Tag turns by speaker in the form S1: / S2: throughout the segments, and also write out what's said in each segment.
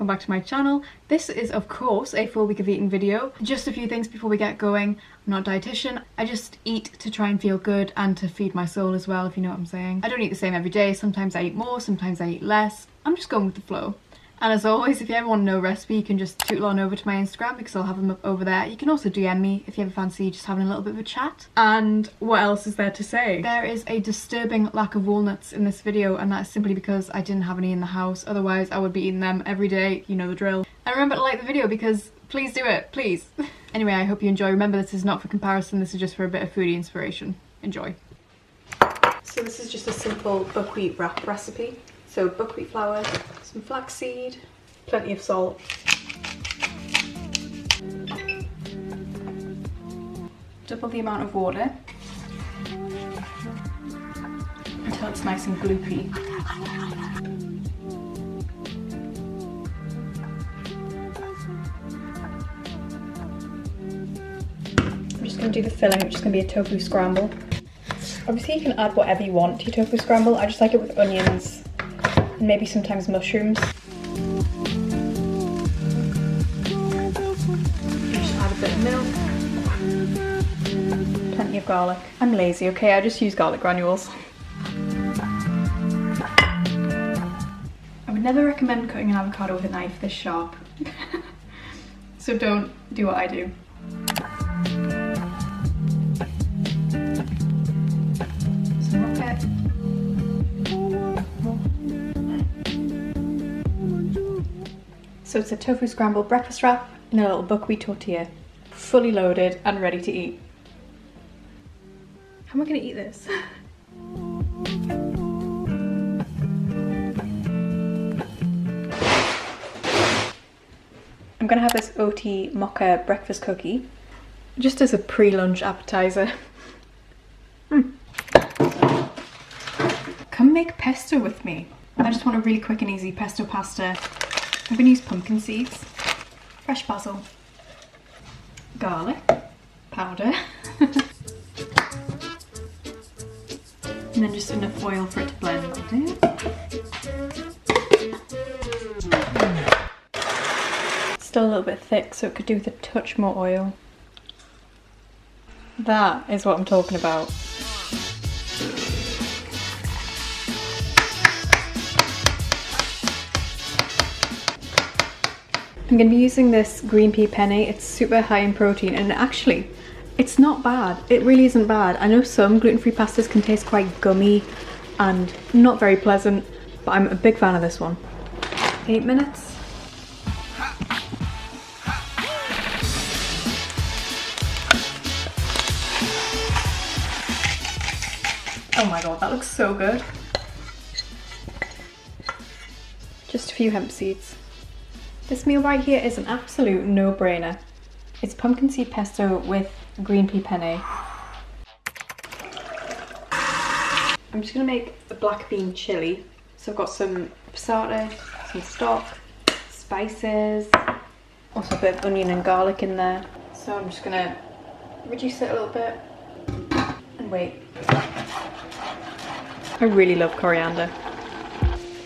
S1: welcome back to my channel. This is of course a full week of eating video. Just a few things before we get going. I'm not a dietitian, I just eat to try and feel good and to feed my soul as well, if you know what I'm saying. I don't eat the same every day, sometimes I eat more, sometimes I eat less. I'm just going with the flow. And as always, if you ever want to know a recipe, you can just tootle on over to my Instagram because I'll have them up over there. You can also DM me if you ever fancy just having a little bit of a chat. And what else is there to say? There is a disturbing lack of walnuts in this video, and that's simply because I didn't have any in the house. Otherwise, I would be eating them every day, you know the drill. And remember to like the video because please do it, please. Anyway, I hope you enjoy. Remember, this is not for comparison, this is just for a bit of foodie inspiration. Enjoy. So this is just a simple buckwheat wrap recipe. So buckwheat flour, some flaxseed, plenty of salt. Double the amount of water until it's nice and gloopy. I'm just going to do the filling, which is going to be a tofu scramble. Obviously you can add whatever you want to your tofu scramble. I just like it with onions and maybe sometimes mushrooms. Just add a bit of milk. Plenty of garlic. I'm lazy, okay? I just use garlic granules. I would never recommend cutting an avocado with a knife this sharp. So don't do what I do. So it's a tofu scrambled breakfast wrap in a little buckwheat tortilla, fully loaded and ready to eat. How am I going to eat this? I'm going to have this oat mocha breakfast cookie just as a pre-lunch appetizer. Come make pesto with me. I just want a really quick and easy pesto pasta. I'm going to use pumpkin seeds, fresh basil, garlic powder, and then just enough oil for it to blend. It's still a little bit thick, so it could do with a touch more oil. That is what I'm talking about. I'm going to be using this green pea penne. It's super high in protein and actually it's not bad. It really isn't bad. I know some gluten-free pastas can taste quite gummy and not very pleasant, but I'm a big fan of this one. 8 minutes. Oh my god, that looks so good. Just a few hemp seeds. This meal right here is an absolute no-brainer. It's pumpkin seed pesto with green pea penne. I'm just gonna make a black bean chili. So I've got some passata, some stock, spices, also a bit of onion and garlic in there. So I'm just gonna reduce it a little bit and wait. I really love coriander.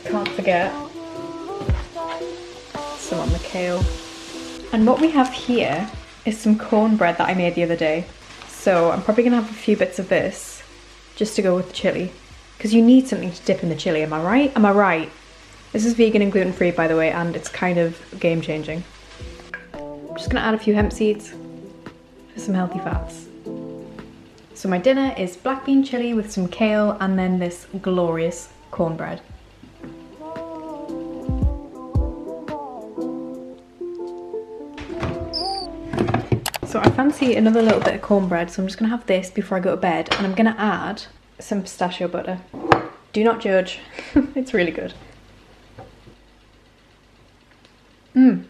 S1: Can't forget some on the kale. And what we have here is some cornbread that I made the other day. So I'm probably gonna have a few bits of this just to go with the chili, because you need something to dip in the chili, am I right? Am I right? This is vegan and gluten-free, by the way, and it's kind of game-changing. I'm just gonna add a few hemp seeds for some healthy fats. So my dinner is black bean chili with some kale and then this glorious cornbread. So I fancy another little bit of cornbread, so I'm just going to have this before I go to bed, and I'm going to add some pistachio butter. Do not judge, it's really good. I'm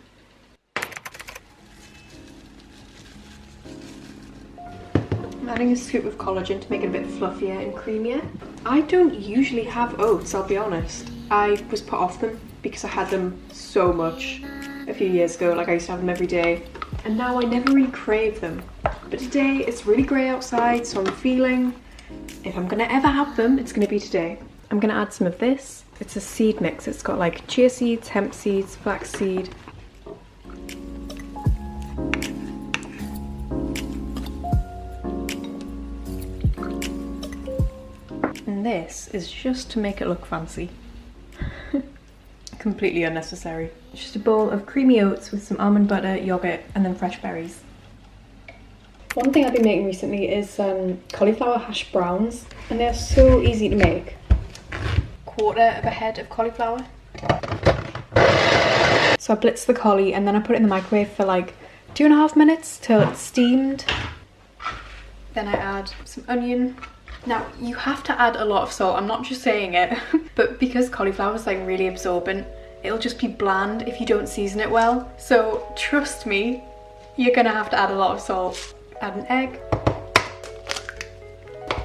S1: adding a scoop of collagen to make it a bit fluffier and creamier. I don't usually have oats, I'll be honest. I was put off them because I had them so much a few years ago, like I used to have them every day. And now I never really crave them. But today it's really grey outside, so I'm feeling if I'm gonna ever have them, it's gonna be today. I'm gonna add some of this It's a seed mix. It's got like chia seeds, hemp seeds, flax seed. And this is just to make it look fancy. Completely unnecessary. It's just a bowl of creamy oats with some almond butter, yogurt, and then fresh berries. One thing I've been making recently is cauliflower hash browns, and they're so easy to make. Quarter of a head of cauliflower. So I blitz the cauli and then I put it in the microwave for like 2.5 minutes till it's steamed. Then I add some onion. Now you have to add a lot of salt, I'm not just saying it, but because cauliflower is like really absorbent, it'll just be bland if you don't season it well. So trust me, you're gonna have to add a lot of salt. Add an egg.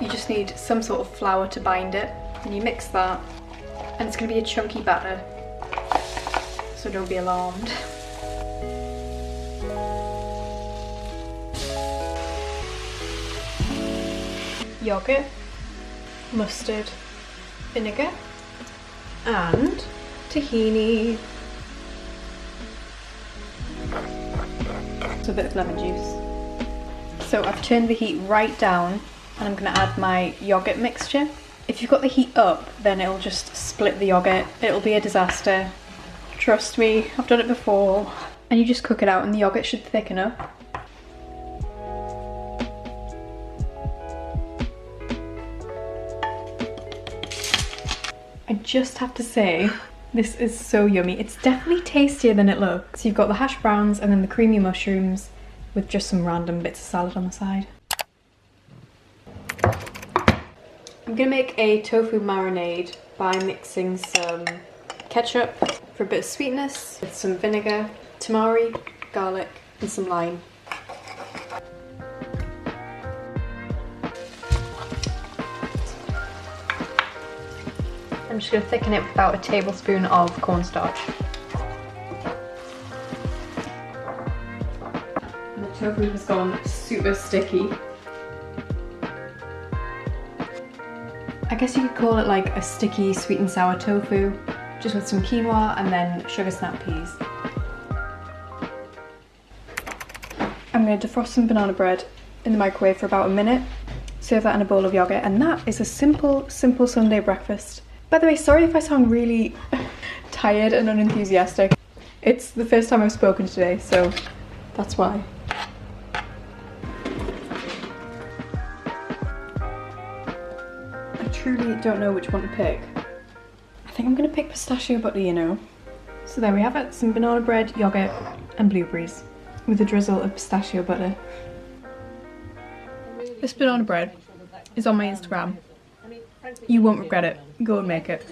S1: You just need some sort of flour to bind it, and you mix that, and it's going to be a chunky batter, so don't be alarmed. Yogurt, mustard, vinegar, and tahini. So a bit of lemon juice. So I've turned the heat right down and I'm going to add my yogurt mixture. If you've got the heat up, then it'll just split the yogurt. It'll be a disaster. Trust me, I've done it before. And you just cook it out and the yogurt should thicken up. I just have to say, this is so yummy. It's definitely tastier than it looks. So you've got the hash browns and then the creamy mushrooms, with just some random bits of salad on the side. I'm gonna make a tofu marinade by mixing some ketchup for a bit of sweetness with some vinegar, tamari, garlic, and some lime. I'm just gonna thicken it with about a tablespoon of cornstarch. Tofu has gone super sticky. I guess you could call it like a sticky sweet and sour tofu, just with some quinoa and then sugar snap peas. I'm going to defrost some banana bread in the microwave for about a minute, serve that in a bowl of yogurt, and that is a simple Sunday breakfast. By the way, sorry if I sound really tired and unenthusiastic. It's the first time I've spoken today, so that's why. I truly don't know which one to pick. I think I'm gonna pick pistachio butter, you know. So there we have it, some banana bread, yogurt, and blueberries with a drizzle of pistachio butter. This banana bread is on my Instagram. You won't regret it. Go and make it.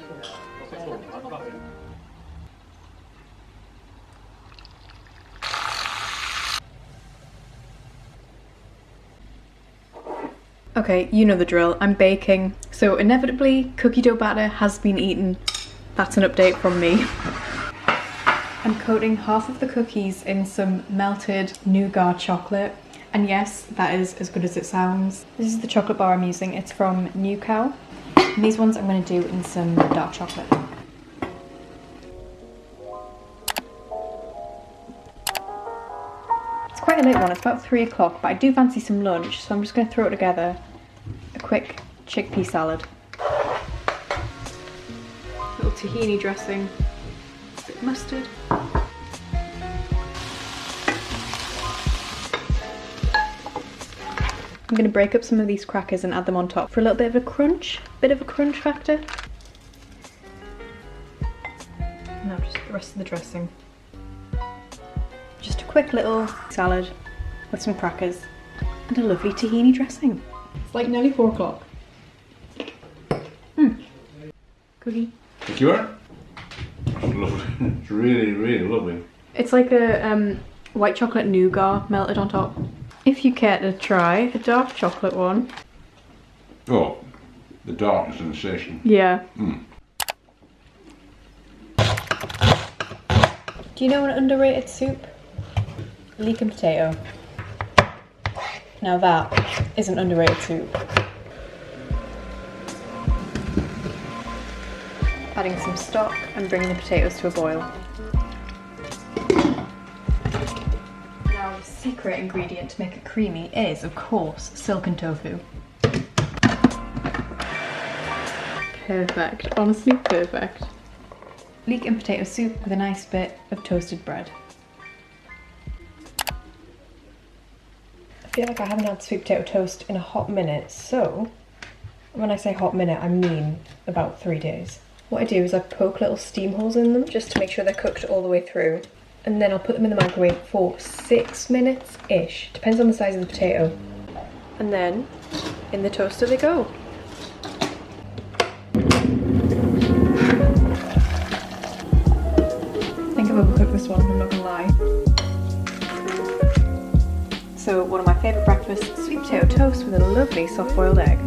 S1: Okay, you know the drill. I'm baking, so inevitably cookie dough batter has been eaten. That's an update from me. I'm coating half of the cookies in some melted nougat chocolate. And yes, that is as good as it sounds. This is the chocolate bar I'm using. It's from New Cow. And these ones I'm going to do in some dark chocolate. It's quite a late one, it's about 3 o'clock, but I do fancy some lunch, so I'm just going to throw it together. A quick chickpea salad. Little tahini dressing. A bit of mustard. I'm going to break up some of these crackers and add them on top for a little bit of a crunch factor. Now just the rest of the dressing. Just a quick little salad with some crackers and a lovely tahini dressing. It's like nearly 4 o'clock. Cookie.
S2: Thank you, Erin. That's lovely. It's really, really lovely.
S1: It's like a white chocolate nougat melted on top. If you care to try a dark chocolate one.
S2: Oh, the dark sensation.
S1: Yeah.
S2: Mm.
S1: Do you know an underrated soup? Leek and potato. Now that is an underrated soup. adding some stock and bringing the potatoes to a boil. Now the secret ingredient to make it creamy is, of course, silken tofu. Perfect, honestly perfect. Leek and potato soup with a nice bit of toasted bread. I feel like I haven't had sweet potato toast in a hot minute, so when I say hot minute, I mean about 3 days. What I do is I poke little steam holes in them just to make sure they're cooked all the way through. And then I'll put them in the microwave for 6 minutes-ish, depends on the size of the potato. And then in the toaster they go. I think I've overcooked this one, I'm not gonna lie. So one of my favourite breakfasts, sweet potato toast with a lovely soft boiled egg.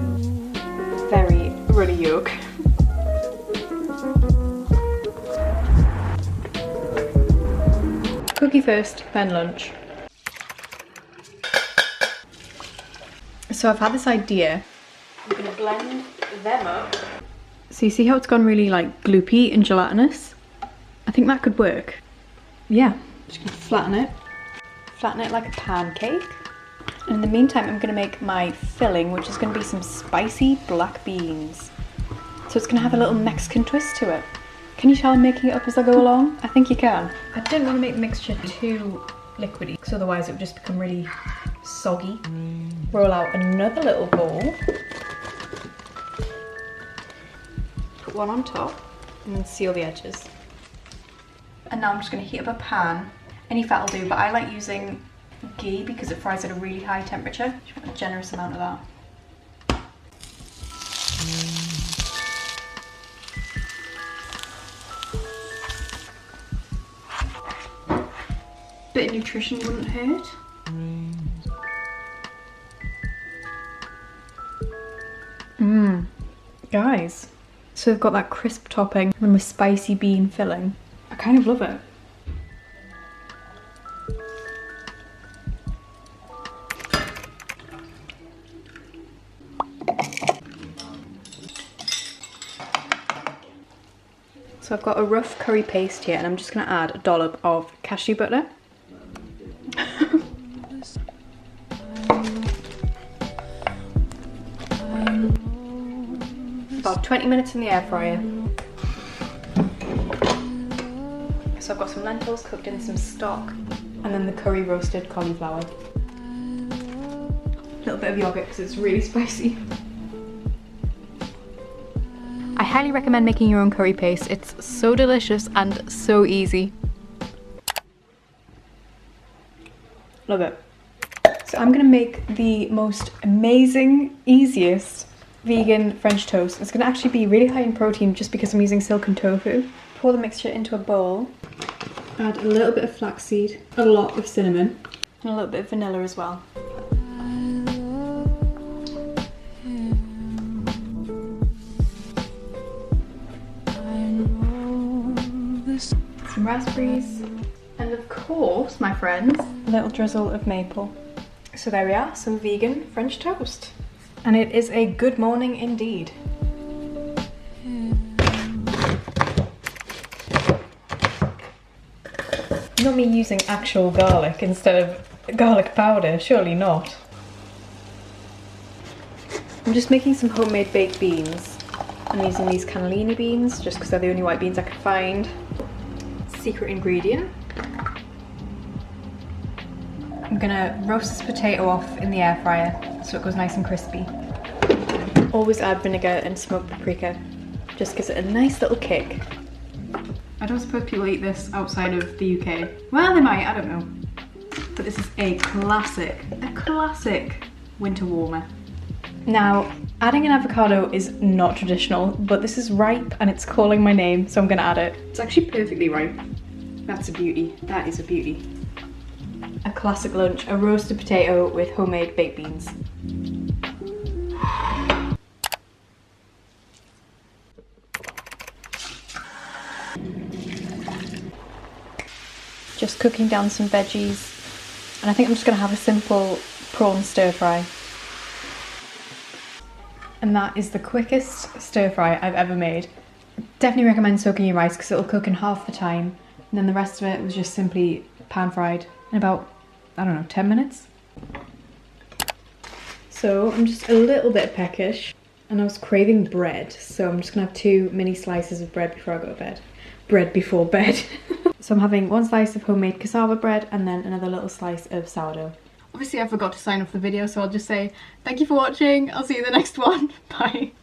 S1: Very runny yolk. Cookie first, then lunch. So I've had this idea. I'm gonna blend them up. So you see how it's gone really like gloopy and gelatinous? I think that could work. Yeah, just gonna flatten it like a pancake. And in the meantime, I'm gonna make my filling, which is gonna be some spicy black beans. So it's gonna have a little Mexican twist to it. Can you tell I'm making it up as I go along? I think you can. I didn't want to make the mixture too liquidy, because otherwise it would just become really soggy. Roll out another little bowl. Put one on top, and then seal the edges. And now I'm just gonna heat up a pan. Any fat will do, but I like using ghee because it fries at a really high temperature. Just want a generous amount of that. Bit of nutrition wouldn't hurt. Guys. So we've got that crisp topping and the spicy bean filling. I kind of love it. So I've got a rough curry paste here and I'm just going to add a dollop of cashew butter. About 20 minutes in the air fryer. So I've got some lentils cooked in some stock and then the curry roasted cauliflower. A little bit of yogurt because it's really spicy. I highly recommend making your own curry paste. It's so delicious and so easy. Love it. So I'm gonna make the most amazing, easiest vegan French toast. It's gonna actually be really high in protein just because I'm using silken tofu. Pour the mixture into a bowl. Add a little bit of flaxseed, a lot of cinnamon, and a little bit of vanilla as well. Some raspberries, and of course, my friends, a little drizzle of maple. So there we are, some vegan French toast. And it is a good morning indeed. Not me using actual garlic instead of garlic powder, surely not. I'm just making some homemade baked beans. I'm using these cannellini beans just because they're the only white beans I could find. Secret ingredient. I'm gonna roast this potato off in the air fryer so it goes nice and crispy. Always add vinegar and smoked paprika, just gives it a nice little kick. I don't suppose people eat this outside of the UK. Well, they might, I don't know. But this is a classic winter warmer. Now, adding an avocado is not traditional, but this is ripe and it's calling my name, so I'm gonna add it. It's actually perfectly ripe. That's a beauty, that is a beauty. A classic lunch, a roasted potato with homemade baked beans. Just cooking down some veggies, and I think I'm just gonna have a simple prawn stir fry. And that is the quickest stir fry I've ever made. Definitely recommend soaking your rice because it'll cook in half the time, and then the rest of it was just simply pan fried in about, I don't know, 10 minutes. So I'm just a little bit peckish and I was craving bread, so I'm just gonna have 2 mini slices of bread before I go to bed. Bread before bed. So I'm having 1 slice of homemade cassava bread and then another little slice of sourdough. Obviously I forgot to sign off the video, so I'll just say thank you for watching. I'll see you in the next one. Bye.